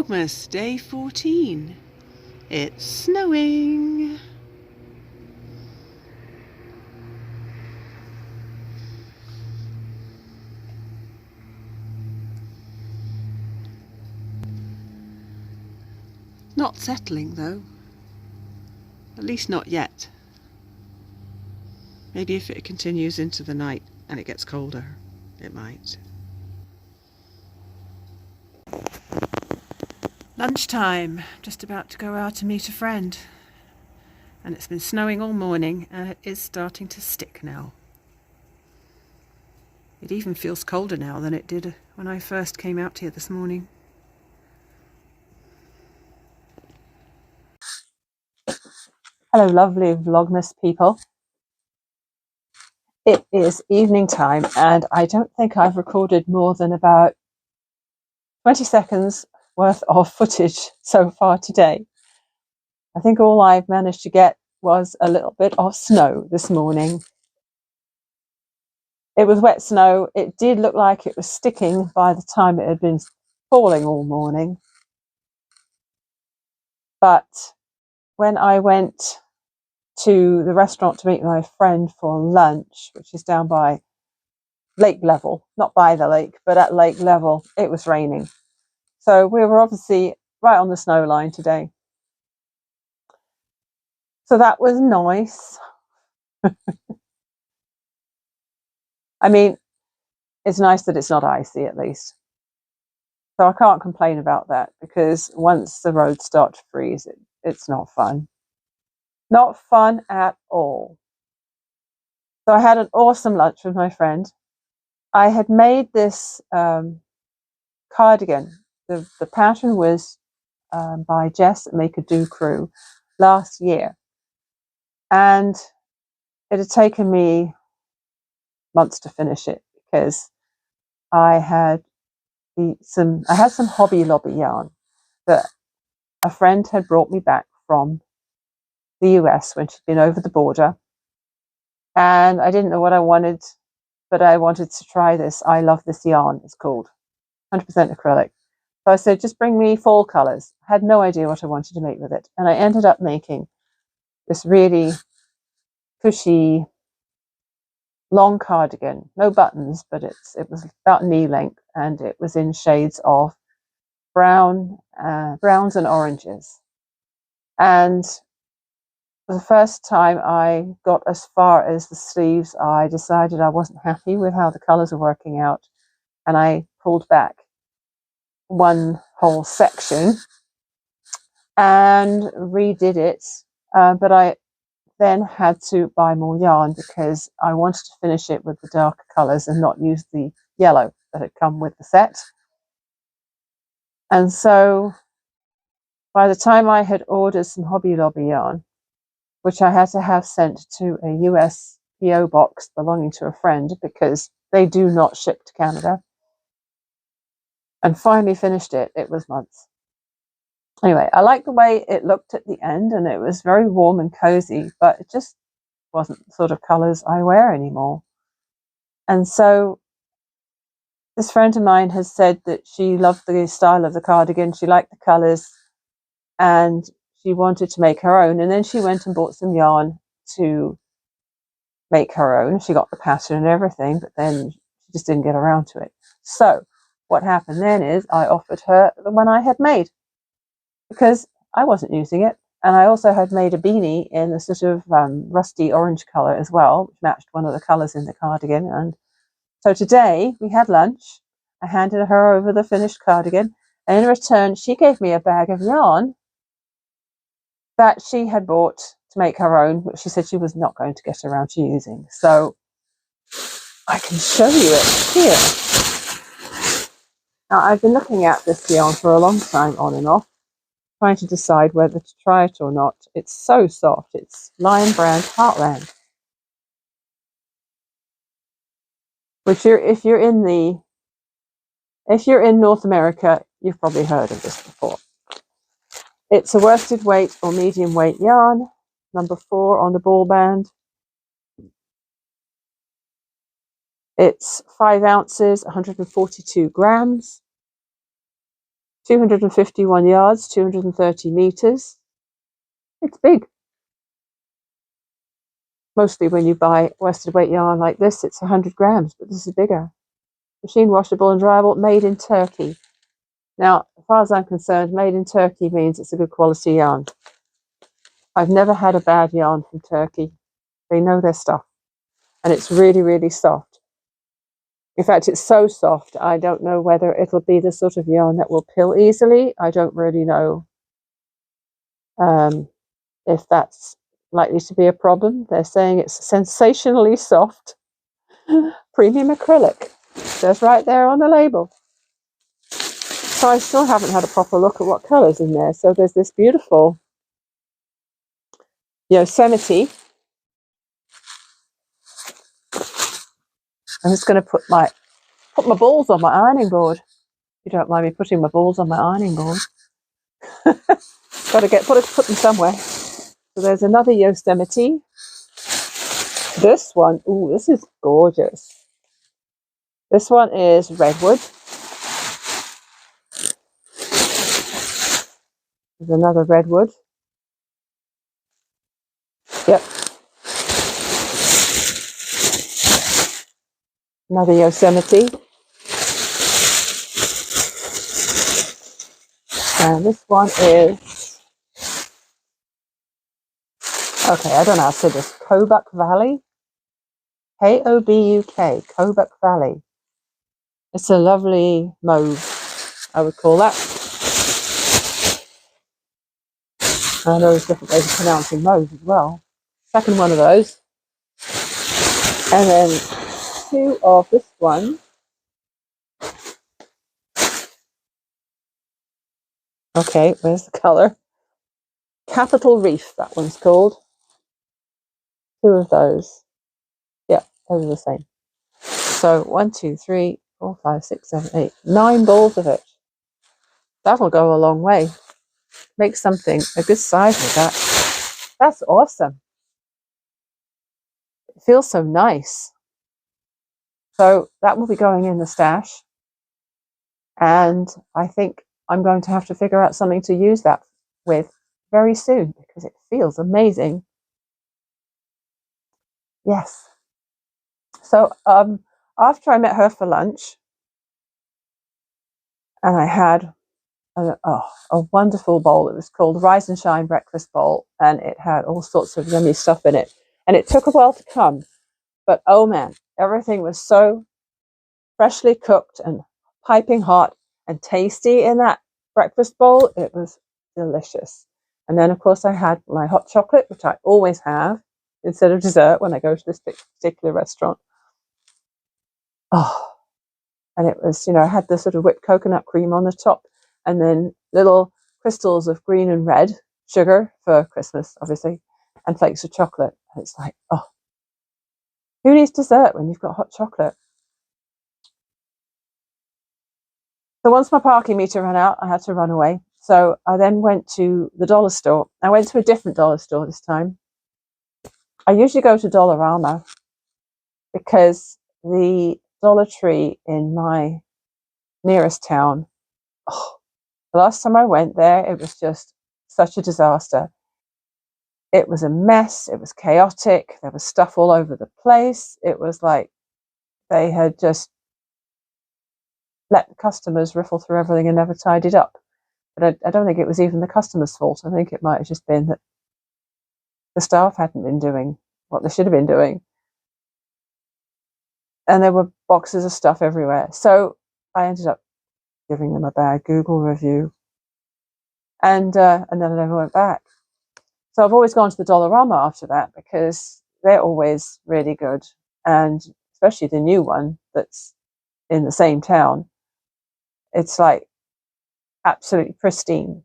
Vlogmas day 14. It's snowing. Not settling though. At least not yet. Maybe if it continues into the night and it gets colder, it might. Lunchtime. Just about to go out and meet a friend. And it's been snowing all morning and it is starting to stick now. It even feels colder now than it did when I first came out here this morning. Hello lovely Vlogmas people. It is evening time and I don't think I've recorded more than about 20 seconds worth of footage so far today. I think all I've managed to get was a little bit of snow this morning. It was wet snow. It did look like it was sticking by the time it had been falling all morning. But when I went to the restaurant to meet my friend for lunch, which is down by lake level, not by the lake, but at lake level, it was raining. So we were obviously right on the snow line today. So that was nice. I mean, it's nice that it's not icy at least. So I can't complain about that, because once the roads start to freeze, it's not fun. Not fun at all. So I had an awesome lunch with my friend. I had made this cardigan. The pattern was by Jess at Make a Do Crew last year. And it had taken me months to finish it, because I had some Hobby Lobby yarn that a friend had brought me back from the US when she'd been over the border, and I didn't know what I wanted, but I wanted to try this. I love this yarn. It's called 100% acrylic. So I said, just bring me fall colors. I had no idea what I wanted to make with it, and I ended up making this really cushy long cardigan, no buttons, but it was about knee length, and it was in shades of browns and oranges. And for the first time I got as far as the sleeves, I decided I wasn't happy with how the colors were working out, and I pulled back one whole section and redid it, but I then had to buy more yarn because I wanted to finish it with the darker colors and not use the yellow that had come with the set. And so by the time I had ordered some Hobby Lobby yarn, which I had to have sent to a US PO box belonging to a friend because they do not ship to Canada, and finally finished it, it was months. Anyway, I liked the way it looked at the end, and it was very warm and cozy, but it just wasn't the sort of colors I wear anymore. And so this friend of mine has said that she loved the style of the cardigan, she liked the colors, and she wanted to make her own. And then she went and bought some yarn to make her own. She got the pattern and everything, but then she just didn't get around to it. So what happened then is I offered her the one I had made, because I wasn't using it. And I also had made a beanie in a sort of rusty orange color as well, which matched one of the colors in the cardigan. And so today we had lunch. I handed her over the finished cardigan, and in return she gave me a bag of yarn that she had bought to make her own, which she said she was not going to get around to using. So I can show you it here. Now, I've been looking at this yarn for a long time, on and off, trying to decide whether to try it or not. It's so soft. It's Brand Heartland, which if you're in North America, you've probably heard of this before. It's a worsted weight or medium weight yarn, number 4 on the ball band. It's 5 ounces, 142 grams. 251 yards, 230 meters. It's big. Mostly when you buy worsted weight yarn like this, it's 100 grams, but this is bigger. Machine washable and dryable, made in Turkey. Now, as far as I'm concerned, made in Turkey means it's a good quality yarn. I've never had a bad yarn from Turkey. They know their stuff. And it's really, really soft. In fact, it's so soft, I don't know whether it'll be the sort of yarn that will pill easily. I don't really know if that's likely to be a problem. They're saying it's sensationally soft. Premium acrylic. It says right there on the label. So I still haven't had a proper look at what colours in there. So there's this beautiful Yosemite. I'm just going to put my balls on my ironing board. If you don't mind me putting my balls on my ironing board. Got to put them somewhere. So there's another Yosemite. This one, ooh, this is gorgeous. This one is redwood. There's another redwood. Yep. Another Yosemite. And this one is, okay, I don't know how to say this. Kobuk Valley. K-O-B-U-K, Kobuk Valley. It's a lovely mauve, I would call that. I know there's different ways of pronouncing mauve as well. Second one of those. And then two of this one. Okay, where's the colour? Capital Reef, that one's called. Two of those. Yeah, those are the same. So 1, 2, 3, 4, 5, 6, 7, 8, 9 balls of it. That'll go a long way. Make something a good size with that. That's awesome. It feels so nice. So that will be going in the stash. And I think I'm going to have to figure out something to use that with very soon because it feels amazing. Yes. So after I met her for lunch, and I had a wonderful bowl. It was called Rise and Shine Breakfast Bowl, and it had all sorts of yummy stuff in it. And it took a while to come, but oh man, everything was so freshly cooked and piping hot and tasty in that breakfast bowl. It was delicious. And then, of course, I had my hot chocolate, which I always have instead of dessert when I go to this particular restaurant. Oh, and it was, I had the sort of whipped coconut cream on the top and then little crystals of green and red sugar for Christmas, obviously, and flakes of chocolate. And it's like, oh, who needs dessert when you've got hot chocolate? So once my parking meter ran out, I had to run away. So I then went to the dollar store. I went to a different dollar store this time. I usually go to Dollarama because the Dollar Tree in my nearest town, the last time I went there, it was just such a disaster. It was a mess. It was chaotic. There was stuff all over the place. It was like they had just let the customers riffle through everything and never tidied up. But I don't think it was even the customer's fault. I think it might have just been that the staff hadn't been doing what they should have been doing. And there were boxes of stuff everywhere. So I ended up giving them a bad Google review. And then I never went back. So I've always gone to the Dollarama after that because they're always really good. And especially the new one that's in the same town. It's like absolutely pristine.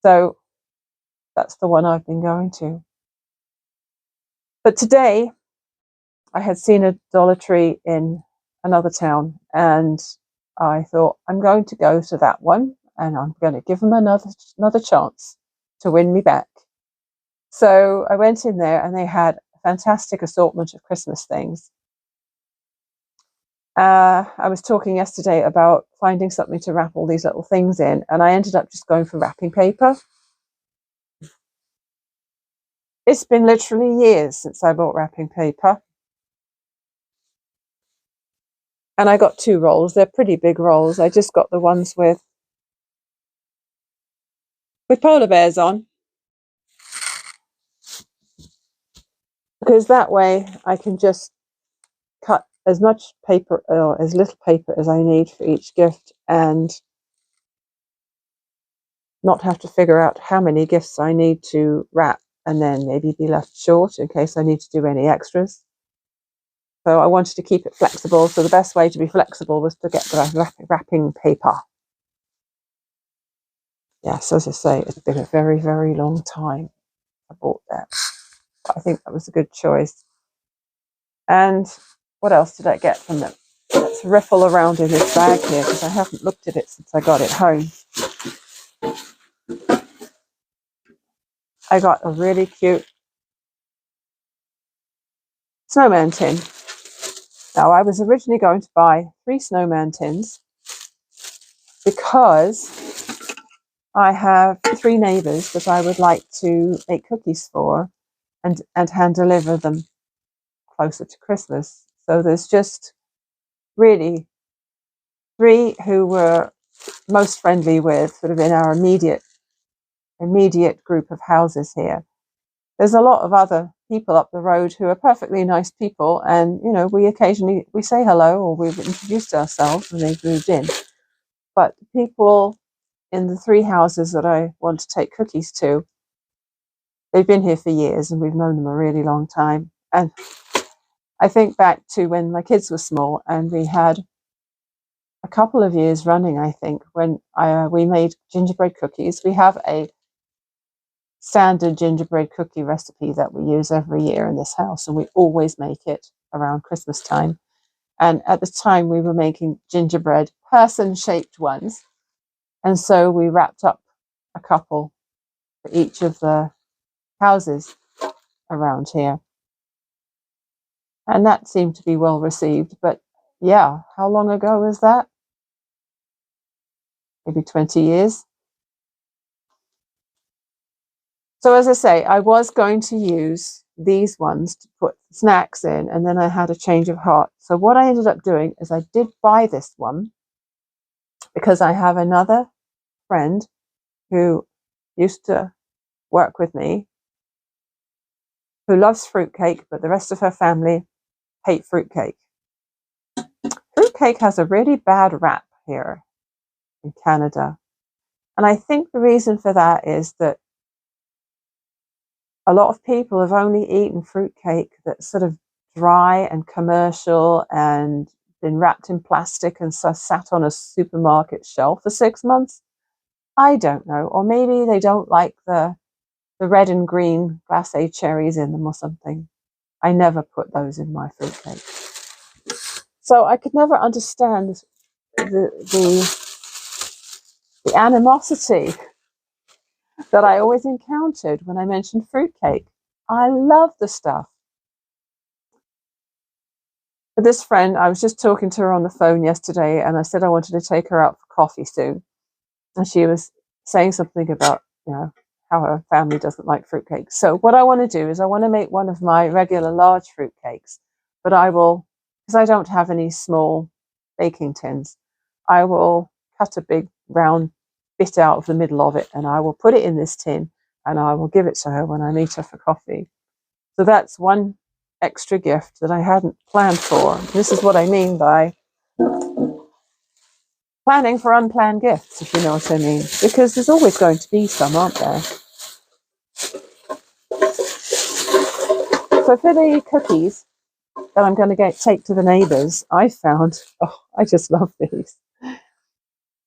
So that's the one I've been going to. But today I had seen a Dollar Tree in another town and I thought I'm going to go to that one and I'm going to give them another chance to win me back. So I went in there and they had a fantastic assortment of Christmas things. I was talking yesterday about finding something to wrap all these little things in, and I ended up just going for wrapping paper. It's been literally years since I bought wrapping paper. And I got 2 rolls. They're pretty big rolls. I just got the ones with polar bears on, because that way I can just cut as much paper or as little paper as I need for each gift and not have to figure out how many gifts I need to wrap and then maybe be left short in case I need to do any extras. So I wanted to keep it flexible. So the best way to be flexible was to get the wrapping paper. Yes, as I say, it's been a very, very long time I bought that. But I think that was a good choice. And what else did I get from them? Let's riffle around in this bag here because I haven't looked at it since I got it home. I got a really cute snowman tin. Now, I was originally going to buy 3 snowman tins because I have 3 neighbours that I would like to make cookies for and hand deliver them closer to Christmas. So there's just really 3 who were most friendly with, sort of in our immediate group of houses here. There's a lot of other people up the road who are perfectly nice people, and you know, we occasionally say hello or we've introduced ourselves when they've moved in. But people in the 3 houses that I want to take cookies to, they've been here for years and we've known them a really long time. And I think back to when my kids were small and we had a couple of years running, I think, when we made gingerbread cookies. We have a standard gingerbread cookie recipe that we use every year in this house, and we always make it around Christmas time. And at the time we were making gingerbread person-shaped ones, and so we wrapped up a couple for each of the houses around here, and that seemed to be well received. But yeah, how long ago was that? Maybe 20 years. So as I say, I was going to use these ones to put snacks in, and then I had a change of heart. So what I ended up doing is I did buy this one because I have another friend who used to work with me who loves fruitcake, but the rest of her family hate fruitcake. Fruitcake has a really bad rap here in Canada. And I think the reason for that is that a lot of people have only eaten fruitcake that's sort of dry and commercial and been wrapped in plastic and so sat on a supermarket shelf for 6 months. I don't know. Or maybe they don't like the red and green glacé cherries in them or something. I never put those in my fruitcake. So I could never understand the animosity that I always encountered when I mentioned fruitcake. I love the stuff. But this friend, I was just talking to her on the phone yesterday, and I said I wanted to take her out for coffee soon. And she was saying something about, you know, how her family doesn't like fruitcake. So what I want to do is I want to make one of my regular large fruitcakes, but I will, because I don't have any small baking tins, I will cut a big round bit out of the middle of it and I will put it in this tin and I will give it to her when I meet her for coffee. So that's one extra gift that I hadn't planned for. This is what I mean by planning for unplanned gifts, if you know what I mean, because there's always going to be some, aren't there? So for the cookies that I'm going to take to the neighbours, I found, I just love these.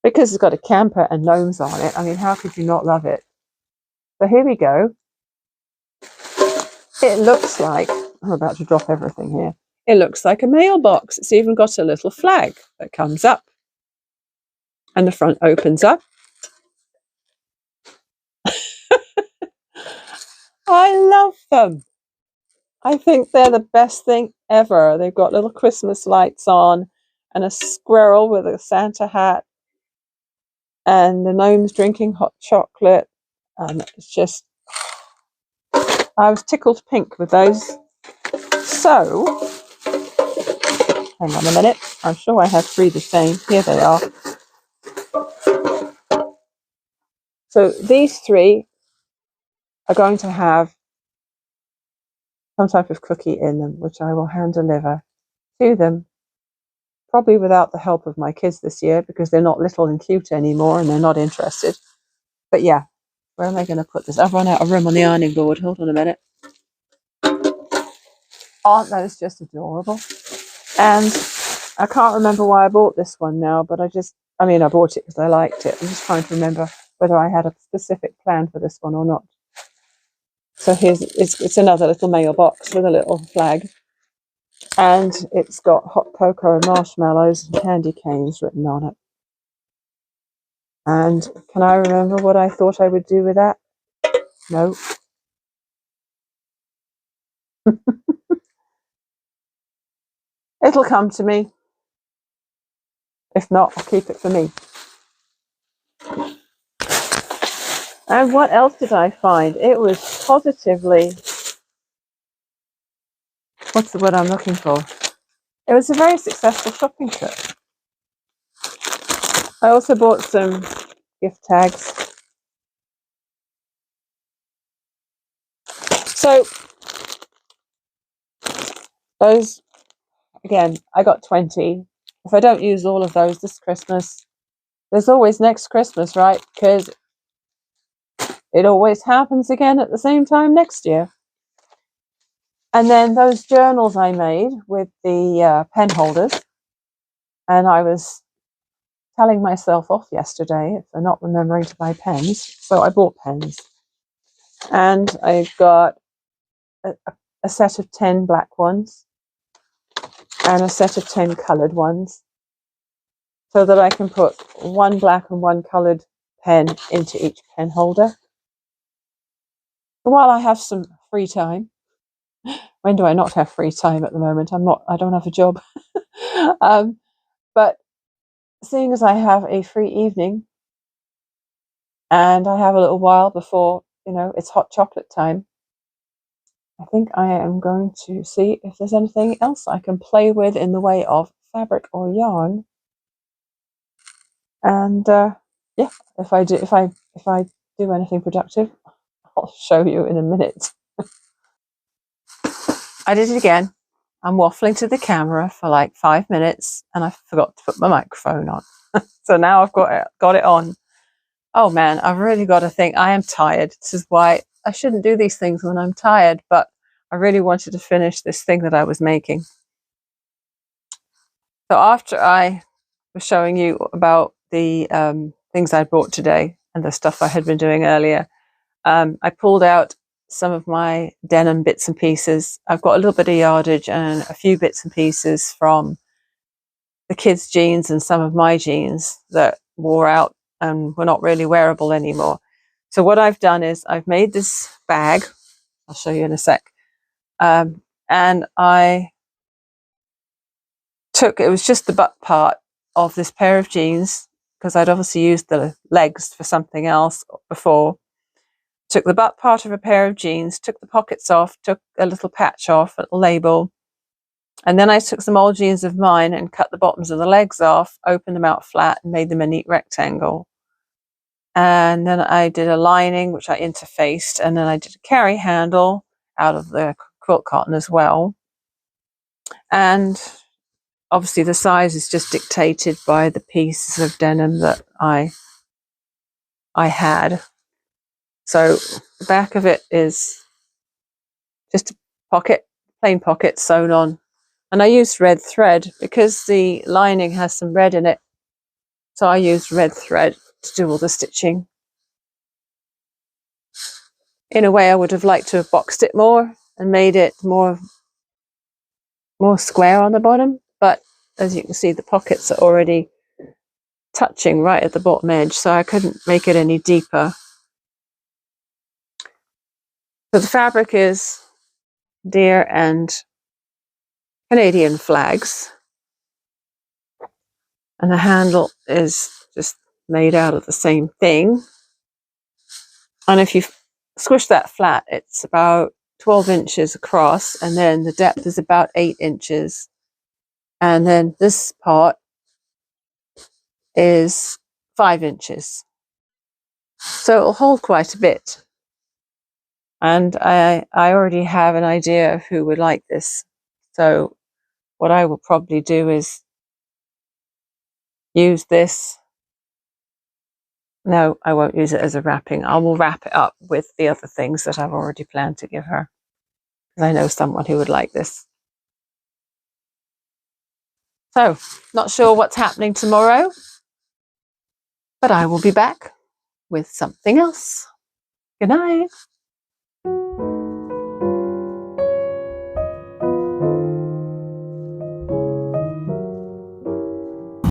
Because it's got a camper and gnomes on it. I mean, how could you not love it? So here we go. It looks like, I'm about to drop everything here. It looks like a mailbox. It's even got a little flag that comes up. And the front opens up. I love them. I think they're the best thing ever. They've got little Christmas lights on and a squirrel with a Santa hat, and the gnomes drinking hot chocolate. And it's just, I was tickled pink with those. So, hang on a minute. I'm sure I have 3 the same. Here they are. So these 3 are going to have some type of cookie in them, which I will hand deliver to them, probably without the help of my kids this year, because they're not little and cute anymore and they're not interested. But yeah, where am I going to put this? I've run out of room on the ironing board. Hold on a minute. Aren't those just adorable? And I can't remember why I bought this one now, but I bought it because I liked it. I'm just trying to remember whether I had a specific plan for this one or not. So it's another little mailbox with a little flag. And it's got hot cocoa and marshmallows and candy canes written on it. And can I remember what I thought I would do with that? No. It'll come to me. If not, I'll keep it for me. And what else did I find? It was positively... What's the word I'm looking for? It was a very successful shopping trip. I also bought some gift tags. So, those, again, I got 20. If I don't use all of those this Christmas, there's always next Christmas, right? Because it always happens again at the same time next year. And then those journals I made with the pen holders, and I was telling myself off yesterday for not remembering to buy pens, so I bought pens. And I got a set of 10 black ones and a set of 10 coloured ones, so that I can put 1 black and 1 coloured pen into each pen holder. While I have some free time, when do I not have free time at the moment? I don't have a job. But seeing as I have a free evening and I have a little while before, it's hot chocolate time, I think I am going to see if there's anything else I can play with in the way of fabric or yarn. And yeah, if I do anything productive, I'll show you in a minute. I did it again. I'm waffling to the camera for like 5 minutes and I forgot to put my microphone on. So now I've got it on. Oh man, I've really got to think. I am tired. This is why I shouldn't do these things when I'm tired, but I really wanted to finish this thing that I was making. So after I was showing you about the things I bought today and the stuff I had been doing earlier, I pulled out some of my denim bits and pieces. I've got a little bit of yardage and a few bits and pieces from the kids' jeans and some of my jeans that wore out and were not really wearable anymore. So what I've done is I've made this bag. I'll show you in a sec. And I it was just the butt part of this pair of jeans, because I'd obviously used the legs for something else before. Took the butt part of a pair of jeans, took the pockets off, took a little patch off, a little label, and then I took some old jeans of mine and cut the bottoms of the legs off, opened them out flat and made them a neat rectangle. And then I did a lining, which I interfaced, and then I did a carry handle out of the quilt cotton as well. And obviously the size is just dictated by the pieces of denim that I had. So the back of it is just a pocket, plain pocket sewn on. And I used red thread because the lining has some red in it. So I used red thread to do all the stitching. In a way, I would have liked to have boxed it more and made it more square on the bottom. But as you can see, the pockets are already touching right at the bottom edge, so I couldn't make it any deeper. So the fabric is deer and Canadian flags. And the handle is just made out of the same thing. And if you squish that flat, it's about 12 inches across, and then the depth is about 8 inches. And then this part is 5 inches. So it'll hold quite a bit. And I already have an idea of who would like this. So what I will probably do is use this. No, I won't use it as a wrapping. I will wrap it up with the other things that I've already planned to give her. Because I know someone who would like this. So, not sure what's happening tomorrow, but I will be back with something else. Good night.